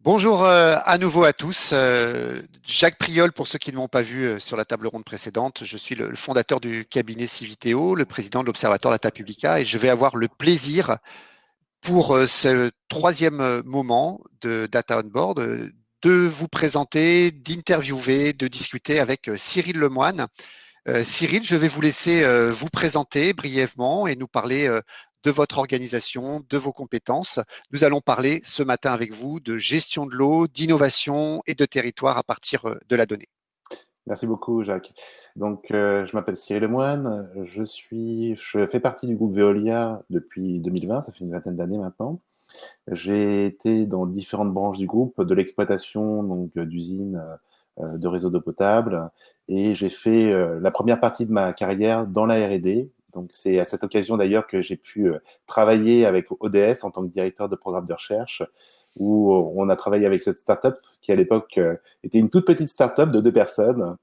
Bonjour à nouveau à tous. Jacques Priol, pour ceux qui ne m'ont pas vu sur la table ronde précédente, je suis le fondateur du cabinet Civiteo, le président de l'Observatoire Data Publica, et je vais avoir le plaisir pour ce troisième moment de Data On Board de vous présenter, d'interviewer, de discuter avec Cyril Lemoine. Cyril, je vais vous laisser vous présenter brièvement et nous parler de votre organisation, de vos compétences. Nous allons parler ce matin avec vous de gestion de l'eau, d'innovation et de territoire à partir de la donnée. Merci beaucoup, Jacques. Je m'appelle Cyril Lemoine. Je fais partie du groupe Veolia depuis 2020. Ça fait une vingtaine d'années maintenant. J'ai été dans différentes branches du groupe, de l'exploitation d'usines, de réseaux d'eau potable, et j'ai fait la première partie de ma carrière dans la R&D. Donc, c'est à cette occasion d'ailleurs que j'ai pu travailler avec ODS en tant que directeur de programme de recherche, où on a travaillé avec cette startup qui à l'époque était une toute petite startup de 2 personnes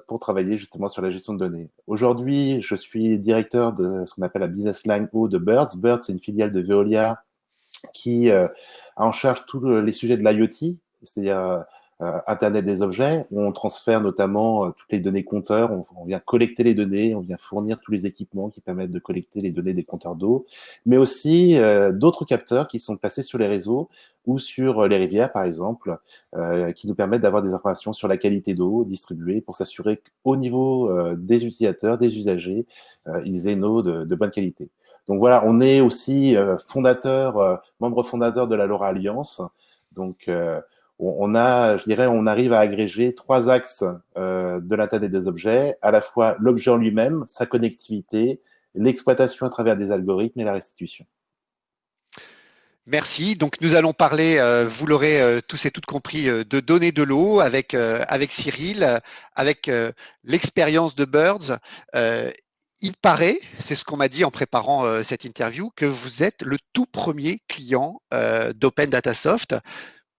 pour travailler justement sur la gestion de données. Aujourd'hui, je suis directeur de ce qu'on appelle la business line O de Birds. Birds, c'est une filiale de Veolia qui a en charge tous les sujets de l'IoT, c'est-à-dire Internet des objets, où on transfère notamment toutes les données compteurs, on vient collecter les données, on vient fournir tous les équipements qui permettent de collecter les données des compteurs d'eau, mais aussi d'autres capteurs qui sont placés sur les réseaux ou sur les rivières, par exemple, qui nous permettent d'avoir des informations sur la qualité d'eau distribuée pour s'assurer qu'au niveau des utilisateurs, des usagers, ils aient une eau de bonne qualité. Donc voilà, on est aussi membre fondateur de la LoRa Alliance. Donc on a, je dirais, on arrive à agréger 3 axes de l'Internet des objets, à la fois l'objet en lui-même, sa connectivité, l'exploitation à travers des algorithmes et la restitution. Merci. Donc, nous allons parler, vous l'aurez tous et toutes compris, de données de l'eau avec Cyril, avec l'expérience de Birds. Euh, il paraît, c'est ce qu'on m'a dit en préparant cette interview, que vous êtes le tout premier client d'Open Datasoft.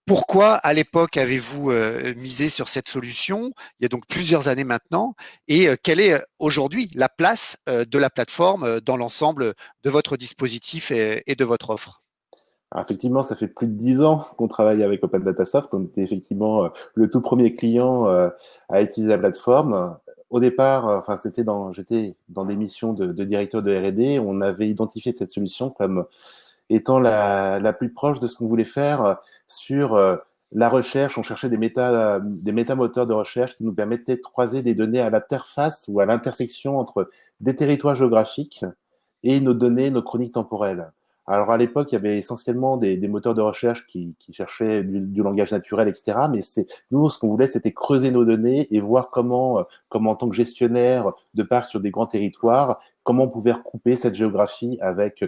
Pourquoi, à l'époque, avez-vous misé sur cette solution? Il y a donc plusieurs années maintenant. Et quelle est aujourd'hui la place de la plateforme dans l'ensemble de votre dispositif et de votre offre? Alors effectivement, ça fait plus de 10 ans qu'on travaille avec Open Datasoft. On était effectivement le tout premier client à utiliser la plateforme. Au départ, j'étais dans des missions de directeur de R&D. On avait identifié cette solution comme étant la plus proche de ce qu'on voulait faire sur la recherche. On cherchait des métamoteurs de recherche qui nous permettaient de croiser des données à l'interface ou à l'intersection entre des territoires géographiques et nos données, nos chroniques temporelles. Alors à l'époque, il y avait essentiellement des moteurs de recherche qui cherchaient du langage naturel, etc. Mais nous, ce qu'on voulait, c'était creuser nos données et voir comment en tant que gestionnaire de parcs sur des grands territoires, comment on pouvait recouper cette géographie avec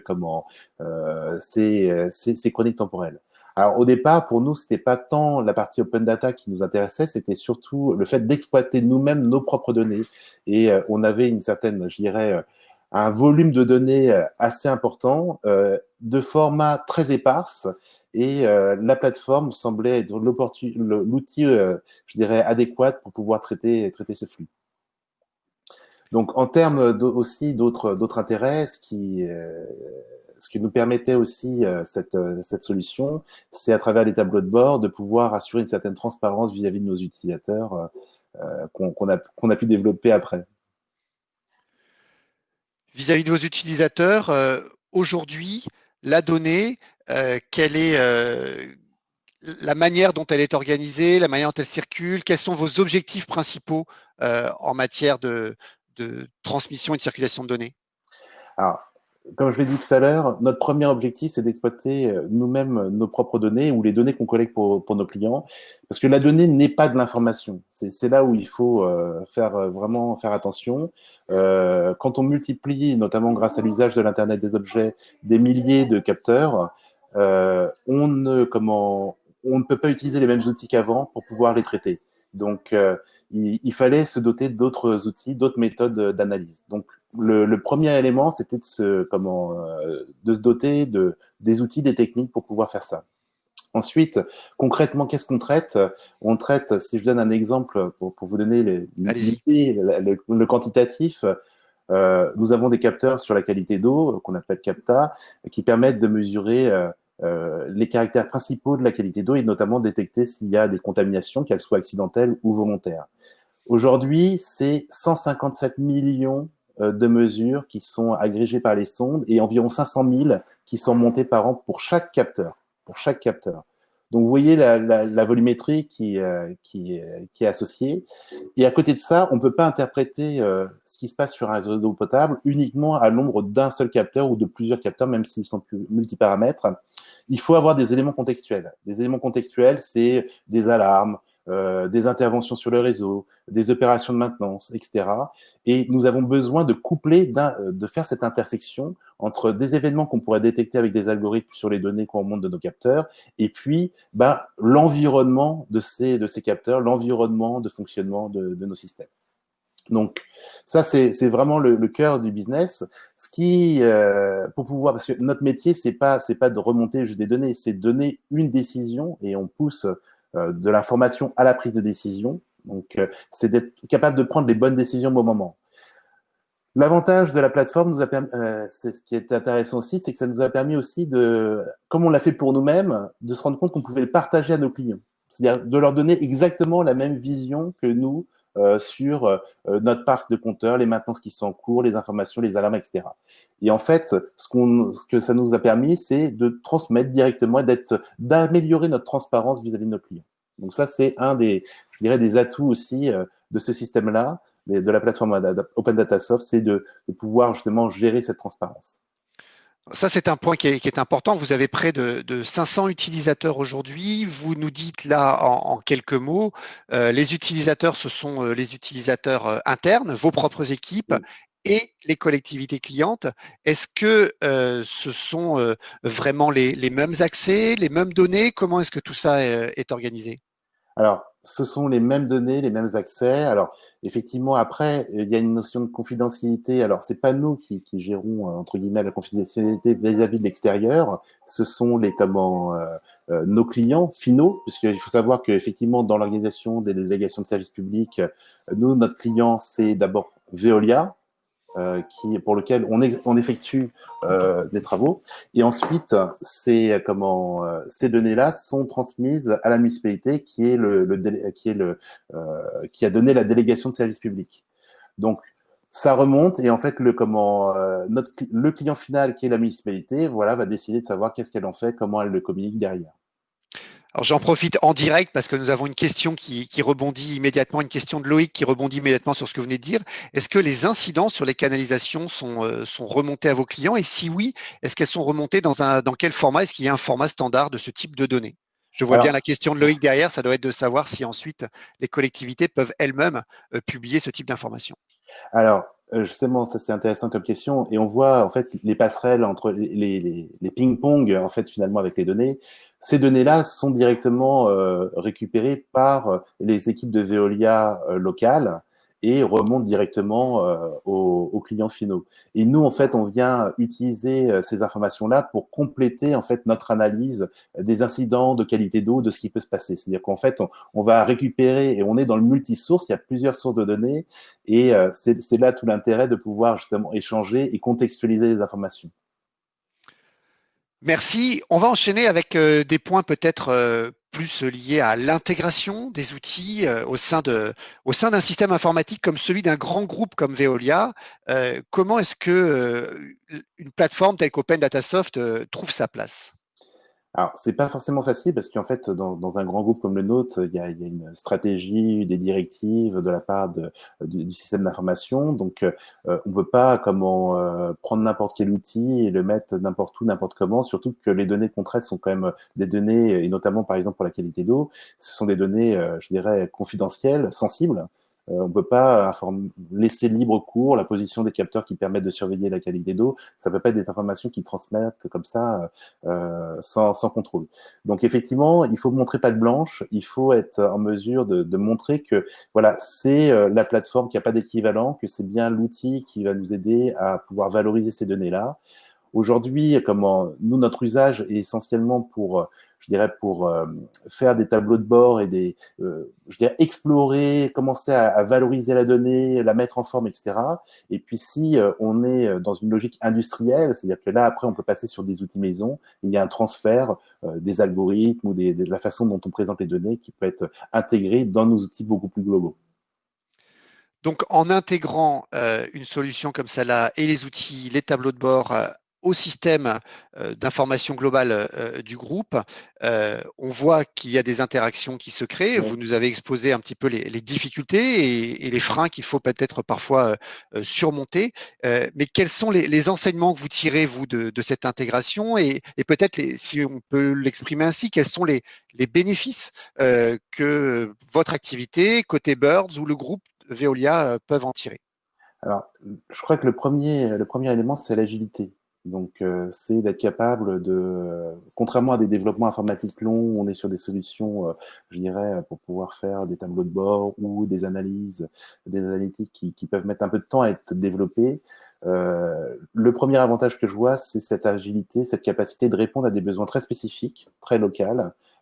ces chroniques temporelles. Alors au départ, pour nous, c'était pas tant la partie open data qui nous intéressait, c'était surtout le fait d'exploiter nous-mêmes nos propres données. Et on avait une certaine, je dirais, un volume de données assez important, de format très éparse, et la plateforme semblait être l'outil, je dirais, adéquat pour pouvoir traiter ce flux. Donc, en termes aussi d'autres intérêts, ce qui nous permettait aussi cette solution, c'est à travers les tableaux de bord de pouvoir assurer une certaine transparence vis-à-vis de nos utilisateurs qu'on a pu développer après. Vis-à-vis de vos utilisateurs, aujourd'hui, la donnée, quelle est la manière dont elle est organisée, la manière dont elle circule, quels sont vos objectifs principaux en matière de transmission et de circulation de données? Alors, comme je l'ai dit tout à l'heure, notre premier objectif, c'est d'exploiter nous-mêmes nos propres données ou les données qu'on collecte pour nos clients, parce que la donnée n'est pas de l'information. C'est là où il faut vraiment faire attention. Quand on multiplie, notamment grâce à l'usage de l'Internet des objets, des milliers de capteurs, on ne peut pas utiliser les mêmes outils qu'avant pour pouvoir les traiter. Donc, il fallait se doter d'autres outils, d'autres méthodes d'analyse. Donc, le premier élément, c'était de se doter des outils, des techniques pour pouvoir faire ça. Ensuite, concrètement, qu'est-ce qu'on traite? On traite, si je donne un exemple pour vous donner Allez-y. l'idée, le quantitatif, nous avons des capteurs sur la qualité d'eau qu'on appelle CAPTA, qui permettent de mesurer les caractères principaux de la qualité d'eau et notamment détecter s'il y a des contaminations, qu'elles soient accidentelles ou volontaires. Aujourd'hui, c'est 157 millions de mesures qui sont agrégées par les sondes et environ 500 000 qui sont montées par an pour chaque capteur. Pour chaque capteur. Donc, vous voyez la volumétrie qui est associée. Et à côté de ça, on ne peut pas interpréter ce qui se passe sur un réseau d'eau potable uniquement à l'ombre d'un seul capteur ou de plusieurs capteurs, même s'ils sont multiparamètres. Il faut avoir des éléments contextuels. Des éléments contextuels, c'est des alarmes, des interventions sur le réseau, des opérations de maintenance, etc. Et nous avons besoin de coupler, de faire cette intersection entre des événements qu'on pourrait détecter avec des algorithmes sur les données qu'on remonte de nos capteurs, et puis l'environnement de ces capteurs, l'environnement de fonctionnement de nos systèmes. Donc, ça, c'est vraiment le cœur du business. Ce qui, pour pouvoir, parce que notre métier, c'est pas de remonter juste des données, c'est de donner une décision et on pousse de l'information à la prise de décision. Donc, c'est d'être capable de prendre les bonnes décisions au bon moment. L'avantage de la plateforme nous a permis, c'est ce qui est intéressant aussi, c'est que ça nous a permis aussi de, comme on l'a fait pour nous-mêmes, de se rendre compte qu'on pouvait le partager à nos clients. C'est-à-dire de leur donner exactement la même vision que nous sur notre parc de compteurs, les maintenances qui sont en cours, les informations, les alarmes, etc. Et en fait, ce que ça nous a permis, c'est de transmettre directement, d'améliorer notre transparence vis-à-vis de nos clients. Donc ça, c'est un des, je dirais, des atouts aussi de ce système-là, de la plateforme Open Data Soft, c'est de pouvoir justement gérer cette transparence. Ça, c'est un point qui est important. Vous avez près de 500 utilisateurs aujourd'hui. Vous nous dites là en quelques mots, les utilisateurs, ce sont les utilisateurs internes, vos propres équipes et les collectivités clientes. Est-ce que ce sont vraiment les mêmes accès, les mêmes données? Comment est-ce que tout ça est organisé? Alors, ce sont les mêmes données, les mêmes accès. Alors, effectivement, après, il y a une notion de confidentialité. Alors, c'est pas nous qui gérons, entre guillemets, la confidentialité vis-à-vis de l'extérieur. Ce sont nos clients finaux, puisqu'il faut savoir qu'effectivement, dans l'organisation des délégations de services publics, nous, notre client, c'est d'abord Veolia, pour lequel on effectue des travaux. Et ensuite, ces données-là sont transmises à la municipalité qui a donné la délégation de service public. Donc, ça remonte et en fait, le client final qui est la municipalité, voilà, va décider de savoir qu'est-ce qu'elle en fait, comment elle le communique derrière. Alors j'en profite en direct parce que nous avons une question qui rebondit immédiatement, une question de Loïc qui rebondit immédiatement sur ce que vous venez de dire. Est-ce que les incidents sur les canalisations sont remontés à vos clients? Et si oui, est-ce qu'elles sont remontées dans quel format? Est-ce qu'il y a un format standard de ce type de données? Je vois bien la question de Loïc derrière, ça doit être de savoir si ensuite les collectivités peuvent elles-mêmes publier ce type d'informations. Alors, justement, ça c'est intéressant comme question, et on voit en fait les passerelles entre les ping-pong en fait finalement avec les données. Ces données-là sont directement récupérées par les équipes de Veolia locales et remontent directement aux clients finaux. Et nous, en fait, on vient utiliser ces informations-là pour compléter en fait notre analyse des incidents de qualité d'eau, de ce qui peut se passer. C'est-à-dire qu'en fait, on va récupérer et on est dans le multisource. Il y a plusieurs sources de données et c'est là tout l'intérêt de pouvoir justement échanger et contextualiser les informations. Merci. On va enchaîner avec des points peut-être plus liés à l'intégration des outils au sein d'un système informatique comme celui d'un grand groupe comme Veolia. Comment est-ce que une plateforme telle qu'Open Datasoft trouve sa place? Alors, c'est pas forcément facile parce qu'en fait, dans un grand groupe comme le nôtre, il y a une stratégie, des directives de la part du système d'information. Donc, on peut pas prendre n'importe quel outil et le mettre n'importe où, n'importe comment. Surtout que les données qu'on traite sont quand même des données, et notamment par exemple pour la qualité d'eau, ce sont des données, je dirais, confidentielles, sensibles. On ne peut pas laisser libre cours la position des capteurs qui permettent de surveiller la qualité d'eau. Ça ne peut pas être des informations qui transmettent comme ça sans contrôle. Donc effectivement, il faut montrer patte blanche. Il faut être en mesure de montrer que voilà, c'est la plateforme qui n'a pas d'équivalent, que c'est bien l'outil qui va nous aider à pouvoir valoriser ces données-là. Aujourd'hui, nous, notre usage est essentiellement pour je dirais, pour faire des tableaux de bord et je dirais, explorer, commencer à valoriser la donnée, la mettre en forme, etc. Et puis, si on est dans une logique industrielle, c'est-à-dire que là, après, on peut passer sur des outils maison, il y a un transfert des algorithmes ou de la façon dont on présente les données qui peut être intégré dans nos outils beaucoup plus globaux. Donc, en intégrant une solution comme celle-là et les outils, les tableaux de bord au système d'information globale du groupe, on voit qu'il y a des interactions qui se créent. Ouais. Vous nous avez exposé un petit peu les difficultés et les freins qu'il faut peut-être parfois surmonter. Mais quels sont les enseignements que vous tirez, vous, de cette intégration et peut-être, si on peut l'exprimer ainsi, quels sont les bénéfices que votre activité, côté Birds ou le groupe Veolia peuvent en tirer? Alors, je crois que le premier élément, c'est l'agilité. Donc, c'est d'être capable contrairement à des développements informatiques longs, on est sur des solutions, je dirais, pour pouvoir faire des tableaux de bord ou des analyses, des analytiques qui peuvent mettre un peu de temps à être développées. Le premier avantage que je vois, c'est cette agilité, cette capacité de répondre à des besoins très spécifiques, très locaux,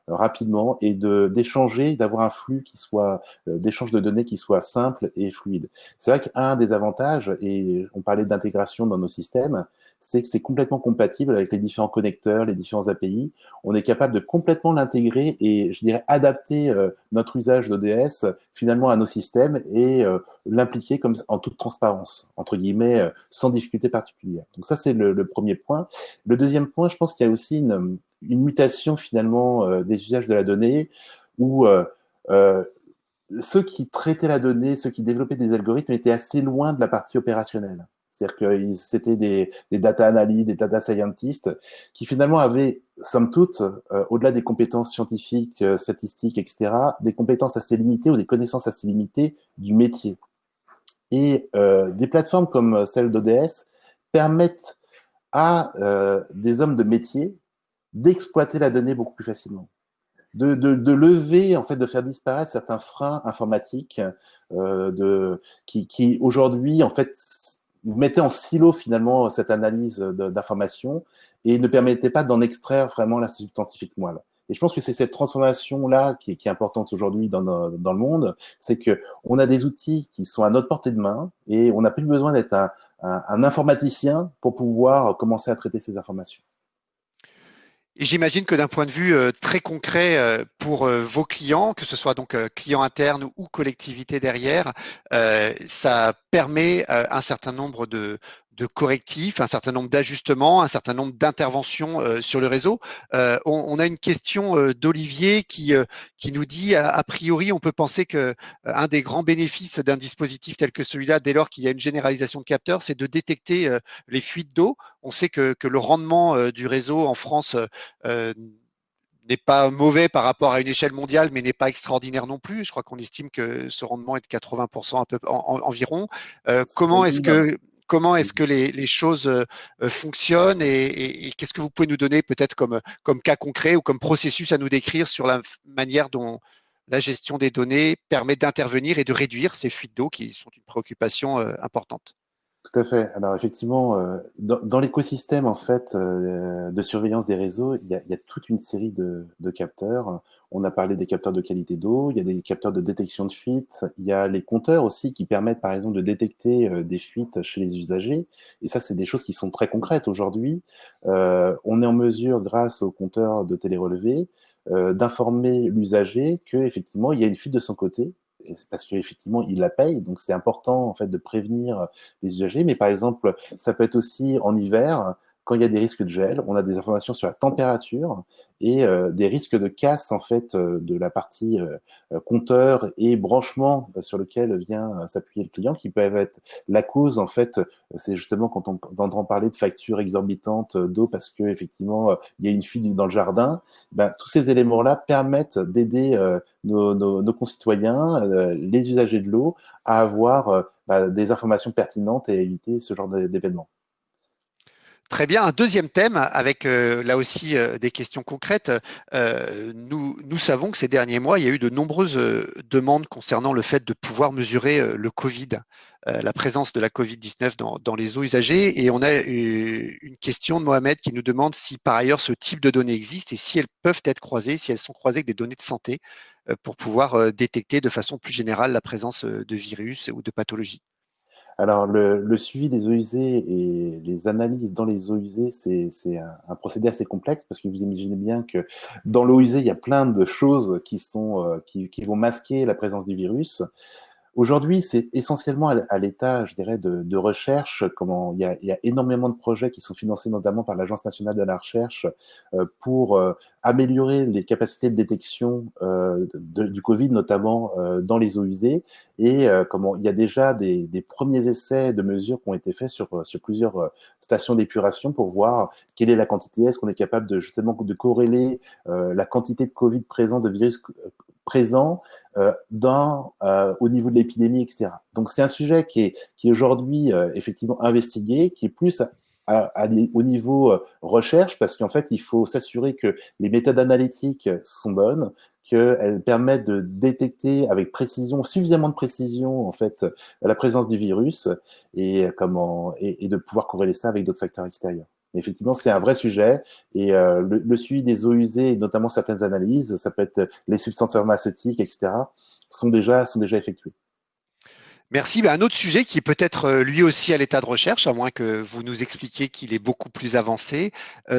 rapidement, et d'échanger, d'avoir un flux qui soit, d'échange de données qui soit simple et fluide. C'est vrai qu'un des avantages, et on parlait d'intégration dans nos systèmes, c'est que c'est complètement compatible avec les différents connecteurs, les différents API. On est capable de complètement l'intégrer et, je dirais, adapter notre usage d'ODS finalement à nos systèmes et l'impliquer comme en toute transparence, entre guillemets, sans difficulté particulière. Donc ça, c'est le premier point. Le deuxième point, je pense qu'il y a aussi une mutation finalement des usages de la donnée où euh, ceux qui traitaient la donnée, ceux qui développaient des algorithmes étaient assez loin de la partie opérationnelle. C'est-à-dire que c'était des data analysts, des data scientists qui finalement avaient, somme toute, au-delà des compétences scientifiques, statistiques, etc., des compétences assez limitées ou des connaissances assez limitées du métier. Et des plateformes comme celle d'ODS permettent à des hommes de métier d'exploiter la donnée beaucoup plus facilement, de lever, en fait, de faire disparaître certains freins informatiques qui aujourd'hui, en fait, mettaient en silo finalement cette analyse d'informations et ne permettaient pas d'en extraire vraiment la substantifique moelle. Et je pense que c'est cette transformation-là qui est importante aujourd'hui dans le monde, c'est que on a des outils qui sont à notre portée de main et on n'a plus besoin d'être un informaticien pour pouvoir commencer à traiter ces informations. Et j'imagine que d'un point de vue très concret pour vos clients, que ce soit donc clients internes ou collectivités derrière, ça permet un certain nombre de correctifs, un certain nombre d'ajustements, un certain nombre d'interventions sur le réseau. On a une question d'Olivier qui nous dit, a priori, on peut penser que un des grands bénéfices d'un dispositif tel que celui-là, dès lors qu'il y a une généralisation de capteurs, c'est de détecter les fuites d'eau. On sait que le rendement du réseau en France euh, n'est pas mauvais par rapport à une échelle mondiale, mais n'est pas extraordinaire non plus. Je crois qu'on estime que ce rendement est de 80% environ. Oui, Comment est-ce que les choses fonctionnent et qu'est-ce que vous pouvez nous donner peut-être comme cas concret ou comme processus à nous décrire sur la manière dont la gestion des données permet d'intervenir et de réduire ces fuites d'eau qui sont une préoccupation importante? tout à fait. Alors effectivement, dans l'écosystème en fait de surveillance des réseaux, il y a toute une série de capteurs. On a parlé des capteurs de qualité d'eau, il y a des capteurs de détection de fuites, il y a les compteurs aussi qui permettent par exemple de détecter des fuites chez les usagers. Et ça, c'est des choses qui sont très concrètes aujourd'hui. On est en mesure, grâce aux compteurs de télérelevé, d'informer l'usager que effectivement il y a une fuite de son côté parce qu'effectivement, il la paye. Donc, c'est important, en fait, de prévenir les usagers. Mais par exemple, ça peut être aussi en hiver, quand il y a des risques de gel, on a des informations sur la température et des risques de casse, en fait, de la partie compteur et branchement sur lequel vient s'appuyer le client, qui peuvent être la cause, en fait, c'est justement quand on entend parler de factures exorbitantes d'eau parce que effectivement il y a une fuite dans le jardin. Ben, tous ces éléments-là permettent d'aider nos concitoyens, les usagers de l'eau, à avoir des informations pertinentes et à éviter ce genre d'événements. Très bien. Un deuxième thème avec là aussi des questions concrètes. Nous savons que ces derniers mois, il y a eu de nombreuses demandes concernant le fait de pouvoir mesurer le Covid, la présence de la Covid-19 dans les eaux usagées. Et on a une question de Mohamed qui nous demande si par ailleurs ce type de données existe et si elles peuvent être croisées, si elles sont croisées avec des données de santé pour pouvoir détecter de façon plus générale la présence de virus ou de pathologies. Alors, le suivi des eaux usées et les analyses dans les eaux usées, c'est un procédé assez complexe parce que vous imaginez bien que dans l'eau usée, il y a plein de choses qui vont masquer la présence du virus. Aujourd'hui, c'est essentiellement à l'état, je dirais, de recherche. Il y a énormément de projets qui sont financés notamment par l'Agence nationale de la recherche pour améliorer les capacités de détection du Covid, notamment dans les eaux usées. Et il y a déjà des premiers essais de mesures qui ont été faits sur plusieurs stations d'épuration pour voir quelle est la quantité, est-ce qu'on est capable de justement de corréler la quantité de Covid présent, de virus présent au niveau de l'épidémie, etc. Donc c'est un sujet qui est aujourd'hui effectivement investigué, qui est plus au niveau recherche, parce qu'en fait, il faut s'assurer que les méthodes analytiques sont bonnes, qu'elles permettent de détecter avec précision, suffisamment de précision, en fait, la présence du virus et de pouvoir corréler ça avec d'autres facteurs extérieurs. Effectivement, c'est un vrai sujet et le suivi des eaux usées, et notamment certaines analyses, ça peut être les substances pharmaceutiques, etc., sont déjà effectuées. Merci. Ben, un autre sujet qui est peut-être lui aussi à l'état de recherche, à moins que vous nous expliquiez qu'il est beaucoup plus avancé,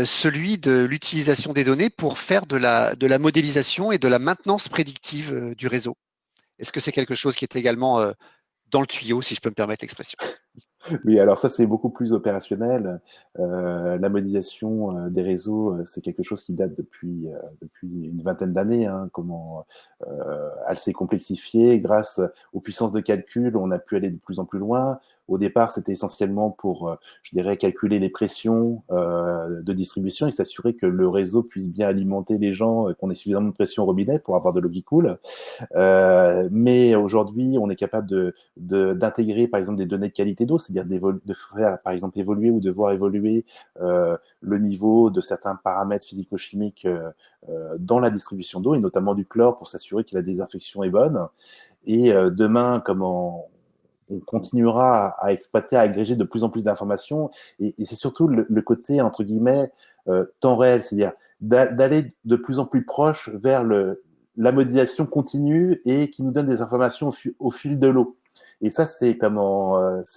celui de l'utilisation des données pour faire de la modélisation et de la maintenance prédictive du réseau. Est-ce que c'est quelque chose qui est également dans le tuyau, si je peux me permettre l'expression? Oui, alors ça, c'est beaucoup plus opérationnel. La modélisation des réseaux, c'est quelque chose qui date depuis une vingtaine d'années. Hein, elle s'est complexifiée grâce aux puissances de calcul. On a pu aller de plus en plus loin. Au départ, c'était essentiellement pour, je dirais, calculer les pressions de distribution et s'assurer que le réseau puisse bien alimenter les gens, qu'on ait suffisamment de pression au robinet pour avoir de l'eau qui coule. Mais aujourd'hui, on est capable d'intégrer, par exemple, des données de qualité d'eau, c'est-à-dire de faire, par exemple, évoluer ou de voir évoluer le niveau de certains paramètres physico-chimiques dans la distribution d'eau, et notamment du chlore, pour s'assurer que la désinfection est bonne. Et demain, on continuera à exploiter, à agréger de plus en plus d'informations. Et c'est surtout le côté, entre guillemets, temps réel, c'est-à-dire d'aller de plus en plus proche vers la modélisation continue et qui nous donne des informations au fil de l'eau. Et ça, c'est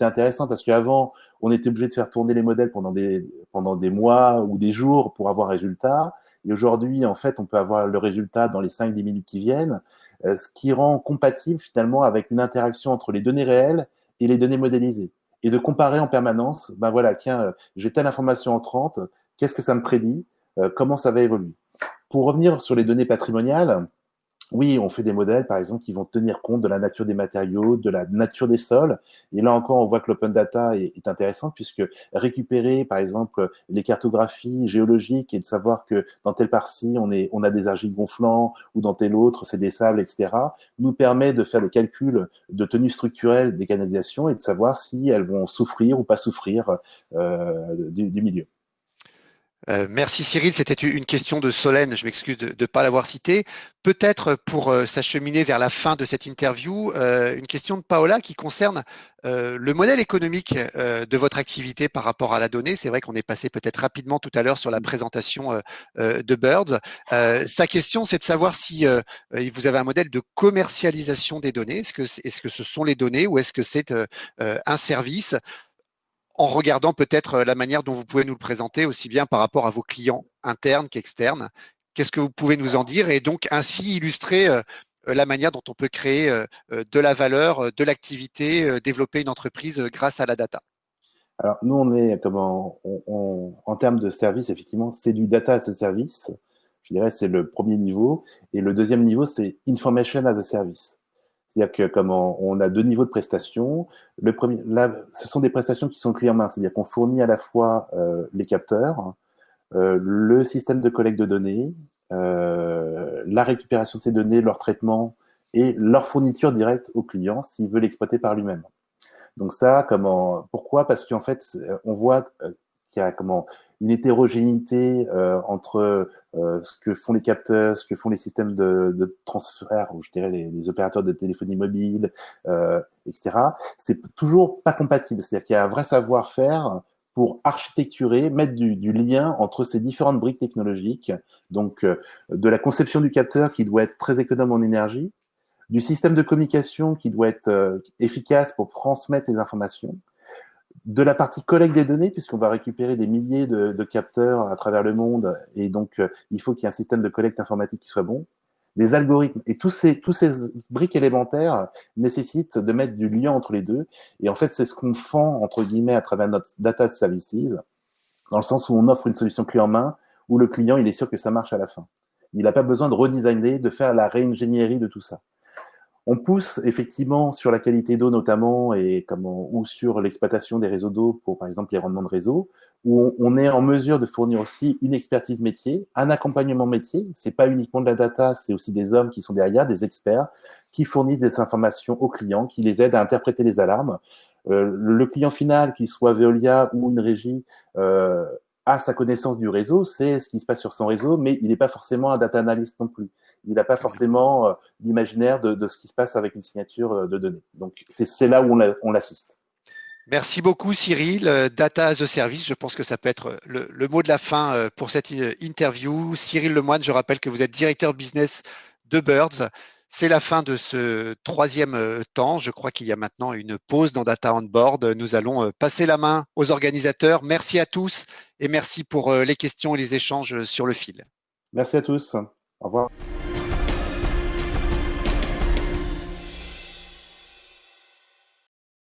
intéressant parce qu'avant, on était obligé de faire tourner les modèles pendant des mois ou des jours pour avoir un résultat. Et aujourd'hui, en fait, on peut avoir le résultat dans les 5-10 minutes qui viennent, ce qui rend compatible finalement avec une interaction entre les données réelles et les données modélisées. Et de comparer en permanence, ben voilà, tiens, j'ai telle information entrante, qu'est-ce que ça me prédit, comment ça va évoluer. Pour revenir sur les données patrimoniales, oui, on fait des modèles, par exemple, qui vont tenir compte de la nature des matériaux, de la nature des sols. Et là encore, on voit que l'open data est intéressant puisque récupérer, par exemple, les cartographies géologiques et de savoir que dans telle partie, on a des argiles gonflants ou dans telle autre, c'est des sables, etc., nous permet de faire des calculs de tenue structurelle des canalisations et de savoir si elles vont souffrir ou pas souffrir du milieu. Merci Cyril, c'était une question de Solène, je m'excuse de ne pas l'avoir citée. Peut-être pour s'acheminer vers la fin de cette interview, une question de Paola qui concerne le modèle économique de votre activité par rapport à la donnée. C'est vrai qu'on est passé peut-être rapidement tout à l'heure sur la présentation de Birds. Sa question, c'est de savoir si vous avez un modèle de commercialisation des données. Est-ce que ce sont les données ou est-ce que c'est un service? En regardant peut-être la manière dont vous pouvez nous le présenter, aussi bien par rapport à vos clients internes qu'externes. Qu'est-ce que vous pouvez nous en dire et donc ainsi illustrer la manière dont on peut créer de la valeur, de l'activité, développer une entreprise grâce à la data? Alors, nous, on est en termes de service, effectivement, c'est du data as a service. Je dirais, c'est le premier niveau. Et le deuxième niveau, c'est information as a service. C'est-à-dire que on a deux niveaux de prestations. Le premier, là, ce sont des prestations qui sont clés en main. C'est-à-dire qu'on fournit à la fois les capteurs, le système de collecte de données, la récupération de ces données, leur traitement et leur fourniture directe au client s'il veut l'exploiter par lui-même. Donc ça, pourquoi? Parce qu'en fait, on voit qu'il y a une hétérogénéité entre ce que font les capteurs, ce que font les systèmes de transfert, ou je dirais les opérateurs de téléphonie mobile, etc. C'est toujours pas compatible. C'est-à-dire qu'il y a un vrai savoir-faire pour architecturer, mettre du lien entre ces différentes briques technologiques, donc de la conception du capteur qui doit être très économe en énergie, du système de communication qui doit être efficace pour transmettre les informations, de la partie collecte des données, puisqu'on va récupérer des milliers de capteurs à travers le monde, et donc il faut qu'il y ait un système de collecte informatique qui soit bon, des algorithmes, et tous ces briques élémentaires nécessitent de mettre du lien entre les deux, et en fait c'est ce qu'on fend, entre guillemets, à travers notre data services, dans le sens où on offre une solution clé en main, où le client, il est sûr que ça marche à la fin. Il n'a pas besoin de redesigner, de faire la réingénierie de tout ça. On pousse effectivement sur la qualité d'eau notamment ou sur l'exploitation des réseaux d'eau pour, par exemple, les rendements de réseau, où on est en mesure de fournir aussi une expertise métier, un accompagnement métier. C'est pas uniquement de la data, c'est aussi des hommes qui sont derrière, des experts, qui fournissent des informations aux clients, qui les aident à interpréter les alarmes. Le client final, qu'il soit Veolia ou une régie, a sa connaissance du réseau, c'est ce qui se passe sur son réseau, mais il n'est pas forcément un data analyst non plus. Il n'a pas forcément l'imaginaire de ce qui se passe avec une signature de données. Donc, c'est là où on l'assiste. Merci beaucoup, Cyril. Data as a Service, je pense que ça peut être le mot de la fin pour cette interview. Cyril Lemoine, je rappelle que vous êtes directeur business de Birds. C'est la fin de ce troisième temps. Je crois qu'il y a maintenant une pause dans Data on Board. Nous allons passer la main aux organisateurs. Merci à tous et merci pour les questions et les échanges sur le fil. Merci à tous. Au revoir.